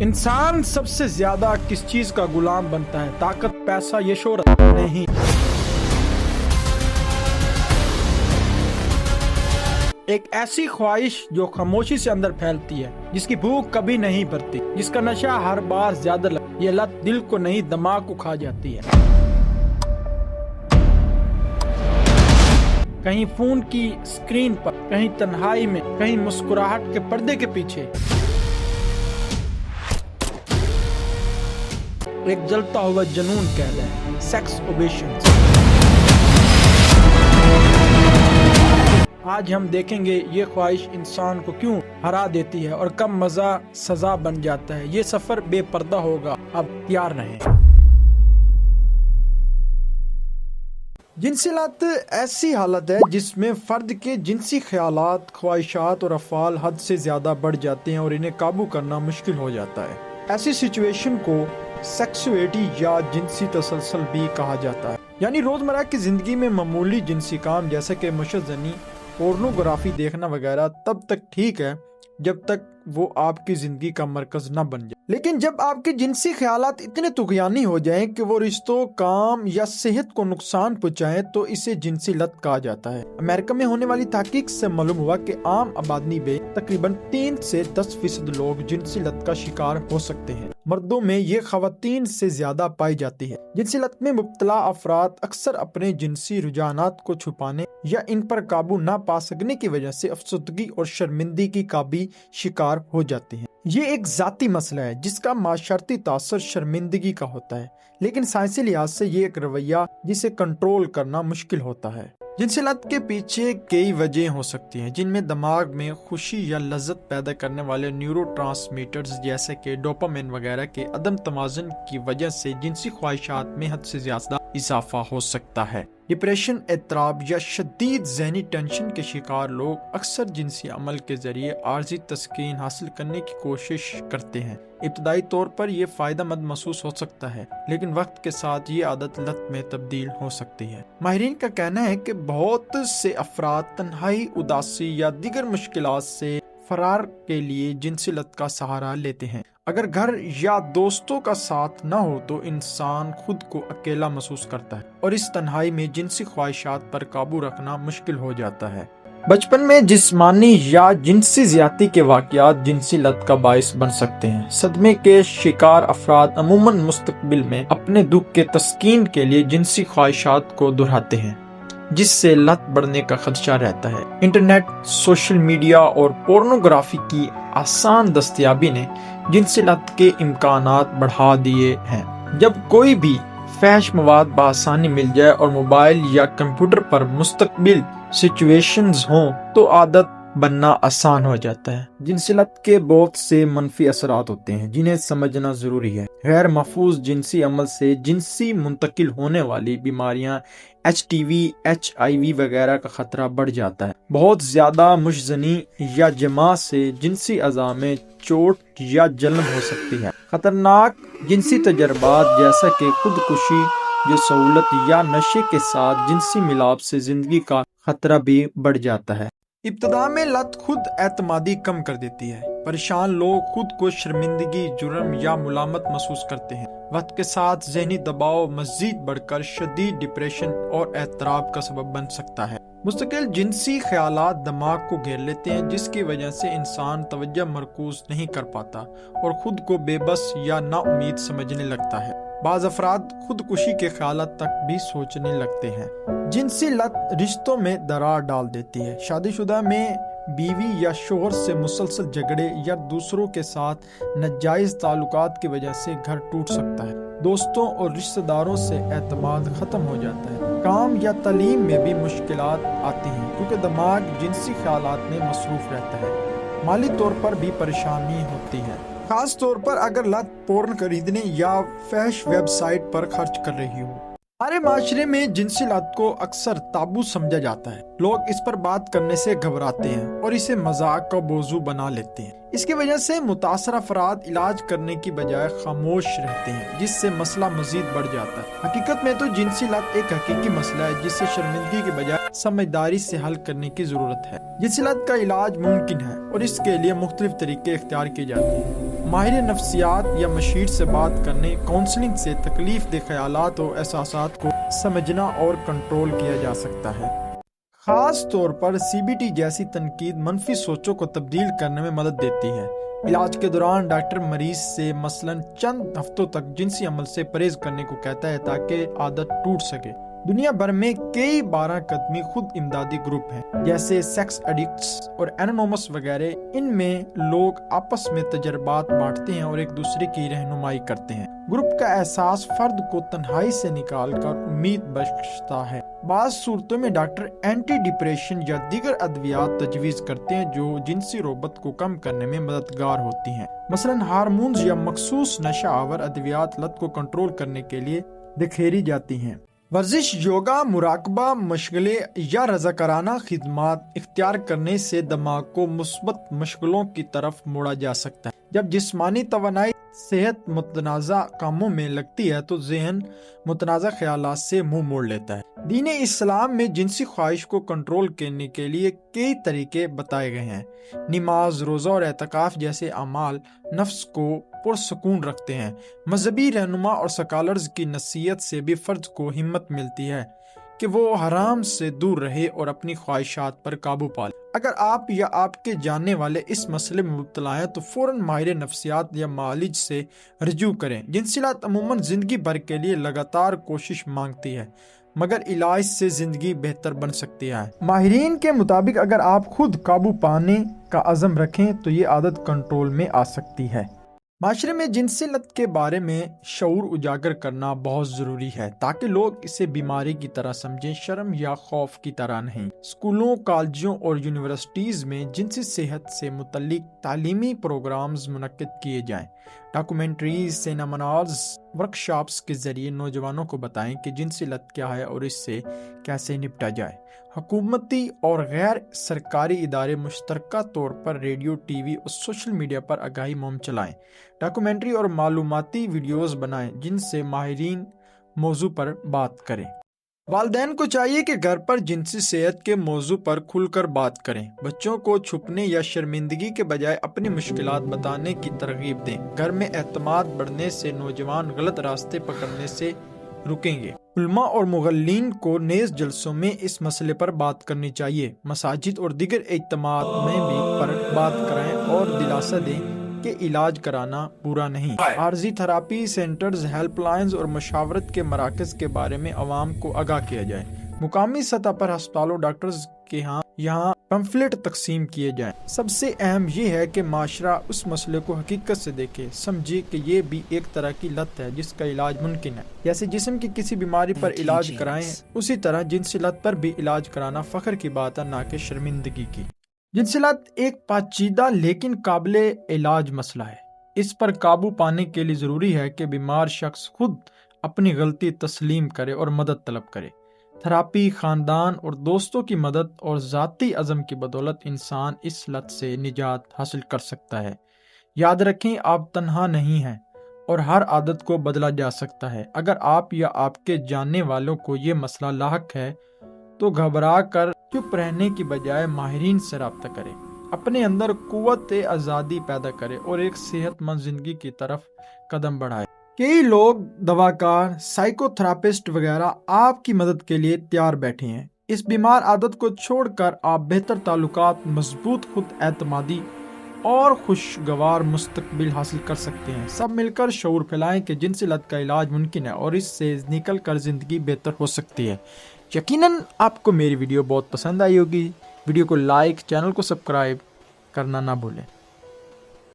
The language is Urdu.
انسان سب سے زیادہ کس چیز کا غلام بنتا ہے؟ طاقت، پیسہ یا شہرت؟ نہیں، ایک ایسی خواہش جو خاموشی سے اندر پھیلتی ہے، جس کی بھوک کبھی نہیں بھرتی، جس کا نشہ ہر بار زیادہ لگتا ہے۔ یہ لت دل کو نہیں، دماغ کو کھا جاتی ہے۔ کہیں فون کی اسکرین پر، کہیں تنہائی میں، کہیں مسکراہٹ کے پردے کے پیچھے ایک جلتا ہوا جنون کہہ لیں، سیکس اوبیشن۔ آج ہم دیکھیں گے یہ خواہش انسان کو کیوں ہرا دیتی ہے اور کب مزہ سزا بن جاتا ہے۔ یہ سفر بے پردہ ہوگا، اب تیار رہیں۔ جنسی لت ایسی حالت ہے جس میں فرد کے جنسی خیالات، خواہشات اور افعال حد سے زیادہ بڑھ جاتے ہیں اور انہیں قابو کرنا مشکل ہو جاتا ہے۔ ایسی سچویشن کو سیکسویٹی یا جنسی تسلسل بھی کہا جاتا ہے، یعنی روزمرہ کی زندگی میں معمولی جنسی کام جیسے کہ مشرزنی، پورنوگرافی دیکھنا وغیرہ تب تک ٹھیک ہے جب تک وہ آپ کی زندگی کا مرکز نہ بن جائے، لیکن جب آپ کے جنسی خیالات اتنے طغیانی ہو جائیں کہ وہ رشتوں، کام یا صحت کو نقصان پہنچائیں تو اسے جنسی لت کہا جاتا ہے۔ امریکہ میں ہونے والی تحقیق سے معلوم ہوا کہ عام آبادی میں تقریباً 3 سے 10% لوگ جنسی لت کا شکار ہو سکتے ہیں۔ مردوں میں یہ خواتین سے زیادہ پائی جاتی ہے۔ جنسی لت میں مبتلا افراد اکثر اپنے جنسی رجحانات کو چھپانے یا ان پر قابو نہ پا سکنے کی وجہ سے افسردگی اور شرمندگی کا بھی شکار ہو جاتے ہیں۔ یہ ایک ذاتی مسئلہ ہے جس کا معاشرتی تاثر شرمندگی کا ہوتا ہے، لیکن سائنسی لحاظ سے یہ ایک رویہ جسے کنٹرول کرنا مشکل ہوتا ہے۔ جنسی لت کے پیچھے کئی وجہیں ہو سکتی ہیں، جن میں دماغ میں خوشی یا لذت پیدا کرنے والے نیورو ٹرانسمیٹرز جیسے کہ ڈوپامین وغیرہ کے عدم توازن کی وجہ سے جنسی خواہشات میں حد سے زیادہ اضافہ ہو سکتا ہے۔ ڈپریشن، اضطراب یا شدید ذہنی ٹینشن کے شکار لوگ اکثر جنسی عمل کے ذریعے عارضی تسکین حاصل کرنے کی کوشش کرتے ہیں۔ ابتدائی طور پر یہ فائدہ مند محسوس ہو سکتا ہے، لیکن وقت کے ساتھ یہ عادت لت میں تبدیل ہو سکتی ہے۔ ماہرین کا کہنا ہے کہ بہت سے افراد تنہائی، اداسی یا دیگر مشکلات سے فرار کے لیے جنسی لت کا سہارا لیتے ہیں۔ اگر گھر یا دوستوں کا ساتھ نہ ہو تو انسان خود کو اکیلا محسوس کرتا ہے اور اس تنہائی میں جنسی خواہشات پر قابو رکھنا مشکل ہو جاتا ہے۔ بچپن میں جسمانی یا جنسی زیادتی کے واقعات جنسی لت کا باعث بن سکتے ہیں۔ صدمے کے شکار افراد عموماً مستقبل میں اپنے دکھ کے تسکین کے لیے جنسی خواہشات کو دہراتے ہیں، جس سے لت بڑھنے کا خدشہ رہتا ہے۔ انٹرنیٹ، سوشل میڈیا اور پورنوگرافی کی آسان دستیابی نے جنسی لت کے امکانات بڑھا دیے ہیں۔ جب کوئی بھی فحش مواد بآسانی مل جائے اور موبائل یا کمپیوٹر پر مستقبل سچویشنز ہوں تو عادت بننا آسان ہو جاتا ہے۔ جنسی لت کے بہت سے منفی اثرات ہوتے ہیں جنہیں سمجھنا ضروری ہے۔ غیر محفوظ جنسی عمل سے جنسی منتقل ہونے والی بیماریاں HTV، HIV وغیرہ کا خطرہ بڑھ جاتا ہے۔ بہت زیادہ مشزنی یا جماع سے جنسی اعضاء میں چوٹ یا جلن ہو سکتی ہے۔ خطرناک جنسی تجربات جیسا کہ خودکشی جو سہولت یا نشے کے ساتھ جنسی ملاپ سے زندگی کا خطرہ بھی بڑھ جاتا ہے۔ ابتدا میں لت خود اعتمادی کم کر دیتی ہے۔ پریشان لوگ خود کو شرمندگی، جرم یا ملامت محسوس کرتے ہیں۔ وقت کے ساتھ ذہنی دباؤ مزید بڑھ کر شدید ڈپریشن اور اضطراب کا سبب بن سکتا ہے۔ مستقل جنسی خیالات دماغ کو گھیر لیتے ہیں، جس کی وجہ سے انسان توجہ مرکوز نہیں کر پاتا اور خود کو بے بس یا نا امید سمجھنے لگتا ہے۔ بعض افراد خودکشی کے خیالات تک بھی سوچنے لگتے ہیں۔ جنسی لت رشتوں میں درار ڈال دیتی ہے۔ شادی شدہ میں بیوی یا شوہر سے مسلسل جھگڑے یا دوسروں کے ساتھ ناجائز تعلقات کی وجہ سے گھر ٹوٹ سکتا ہے۔ دوستوں اور رشتہ داروں سے اعتماد ختم ہو جاتا ہے۔ کام یا تعلیم میں بھی مشکلات آتی ہیں کیونکہ دماغ جنسی خیالات میں مصروف رہتا ہے۔ مالی طور پر بھی پریشانی ہوتی ہے، خاص طور پر اگر لت پورن خریدنے یا فحش ویب سائٹ پر خرچ کر رہی ہو۔ ہمارے معاشرے میں جنسی لت کو اکثر تابو سمجھا جاتا ہے۔ لوگ اس پر بات کرنے سے گھبراتے ہیں اور اسے مذاق کا موضوع بنا لیتے ہیں۔ اس کی وجہ سے متاثرہ افراد علاج کرنے کی بجائے خاموش رہتے ہیں، جس سے مسئلہ مزید بڑھ جاتا ہے۔ حقیقت میں تو جنسی لت ایک حقیقی مسئلہ ہے جسے شرمندگی کے بجائے سمجھداری سے حل کرنے کی ضرورت ہے۔ جنسی لت کا علاج ممکن ہے اور اس کے لیے مختلف طریقے اختیار کیے جاتے ہیں۔ ماہر نفسیات یا مشیر سے بات کرنے، کاؤنسلنگ سے تکلیف دہ خیالات اور احساسات کو سمجھنا اور کنٹرول کیا جا سکتا ہے۔ خاص طور پر CBT جیسی تنقید منفی سوچوں کو تبدیل کرنے میں مدد دیتی ہے۔ علاج کے دوران ڈاکٹر مریض سے مثلاً چند ہفتوں تک جنسی عمل سے پرہیز کرنے کو کہتا ہے تاکہ عادت ٹوٹ سکے۔ دنیا بھر میں کئی 12 قدمی خود امدادی گروپ ہیں جیسے سیکس ایڈکٹس اور انونیمس وغیرہ۔ ان میں لوگ آپس میں تجربات بانٹتے ہیں اور ایک دوسرے کی رہنمائی کرتے ہیں۔ گروپ کا احساس فرد کو تنہائی سے نکال کر امید بخشتا ہے۔ بعض صورتوں میں ڈاکٹر اینٹی ڈپریشن یا دیگر ادویات تجویز کرتے ہیں جو جنسی رغبت کو کم کرنے میں مددگار ہوتی ہیں۔ مثلاً ہارمونز یا مخصوص نشہ آور ادویات لت کو کنٹرول کرنے کے لیے دکھیری جاتی ہیں۔ ورزش، یوگا، مراقبہ مشغلے یا رضاکارانہ خدمات اختیار کرنے سے دماغ کو مثبت مشغلوں کی طرف موڑا جا سکتا ہے۔ جب جسمانی توانائی صحت متنازع کاموں میں لگتی ہے تو ذہن متنازع خیالات سے منہ موڑ لیتا ہے۔ دین اسلام میں جنسی خواہش کو کنٹرول کرنے کے لیے کئی طریقے بتائے گئے ہیں۔ نماز، روزہ اور اعتکاف جیسے اعمال نفس کو پرسکون رکھتے ہیں۔ مذہبی رہنما اور سکالرز کی نصیحت سے بھی فرد کو ہمت ملتی ہے کہ وہ حرام سے دور رہے اور اپنی خواہشات پر قابو پالے۔ اگر آپ یا آپ کے جاننے والے اس مسئلے میں مبتلا ہیں تو فوراً ماہر نفسیات یا معالج سے رجوع کریں۔ جنسیات عموماً زندگی بھر کے لیے لگاتار کوشش مانگتی ہے، مگر علاج سے زندگی بہتر بن سکتی ہے۔ ماہرین کے مطابق اگر آپ خود قابو پانے کا عزم رکھیں تو یہ عادت کنٹرول میں آ سکتی ہے۔ معاشرے میں جنسی لت کے بارے میں شعور اجاگر کرنا بہت ضروری ہے تاکہ لوگ اسے بیماری کی طرح سمجھیں، شرم یا خوف کی طرح نہیں۔ اسکولوں، کالجوں اور یونیورسٹیز میں جنسی صحت سے متعلق تعلیمی پروگرامز منعقد کیے جائیں۔ ڈاکومنٹریز، سیمینارز، ورکشاپس کے ذریعے نوجوانوں کو بتائیں کہ جنسی لت کیا ہے اور اس سے کیسے نپٹا جائے۔ حکومتی اور غیر سرکاری ادارے مشترکہ طور پر ریڈیو، ٹی وی اور سوشل میڈیا پر آگاہی مہم چلائیں۔ ڈاکومنٹری اور معلوماتی ویڈیوز بنائیں جن سے ماہرین موضوع پر بات کریں۔ والدین کو چاہیے کہ گھر پر جنسی صحت کے موضوع پر کھل کر بات کریں۔ بچوں کو چھپنے یا شرمندگی کے بجائے اپنی مشکلات بتانے کی ترغیب دیں۔ گھر میں اعتماد بڑھنے سے نوجوان غلط راستے پکڑنے سے رکیں گے۔ علماء اور مغلین کو نیز جلسوں میں اس مسئلے پر بات کرنی چاہیے۔ مساجد اور دیگر اجتماعات میں بھی پر بات کرائیں اور دلاسا دیں کہ علاج کرانا برا نہیں۔ عارضی تھراپی سینٹرز، ہیلپ لائنز اور مشاورت کے مراکز کے بارے میں عوام کو آگاہ کیا جائے۔ مقامی سطح پر ہسپتالوں، ڈاکٹرز کے یہاں پمفلٹ تقسیم کیے جائیں۔ سب سے اہم یہ ہے کہ معاشرہ اس مسئلے کو حقیقت سے دیکھے، سمجھے کہ یہ بھی ایک طرح کی لت ہے جس کا علاج ممکن ہے۔ جیسے جسم کی کسی بیماری پر علاج کرائیں، اسی طرح جنسی لت پر بھی علاج کرانا فخر کی بات ہے، نہ کہ شرمندگی کی۔ جنسی لت ایک پیچیدہ لیکن قابل علاج مسئلہ ہے۔ اس پر قابو پانے کے لیے ضروری ہے کہ بیمار شخص خود اپنی غلطی تسلیم کرے اور مدد طلب کرے۔ تھراپی، خاندان اور دوستوں کی مدد اور ذاتی عزم کی بدولت انسان اس لت سے نجات حاصل کر سکتا ہے۔ یاد رکھیں، آپ تنہا نہیں ہیں اور ہر عادت کو بدلا جا سکتا ہے۔ اگر آپ یا آپ کے جاننے والوں کو یہ مسئلہ لاحق ہے تو گھبرا کر چپ رہنے کی بجائے ماہرین سے رابطہ کریں، اپنے اندر قوت آزادی پیدا کریں اور ایک صحت مند زندگی کی طرف قدم بڑھائیں۔ کئی لوگ، دواکار، سائیکو تھراپسٹ وغیرہ آپ کی مدد کے لیے تیار بیٹھے ہیں۔ اس بیمار عادت کو چھوڑ کر آپ بہتر تعلقات، مضبوط خود اعتمادی اور خوشگوار مستقبل حاصل کر سکتے ہیں۔ سب مل کر شعور پھیلائیں کہ جنسی لت کا علاج ممکن ہے اور اس سے نکل کر زندگی بہتر ہو سکتی ہے۔ یقیناً آپ کو میری ویڈیو بہت پسند آئی ہوگی۔ ویڈیو کو لائک، چینل کو سبسکرائب کرنا نہ بھولیں۔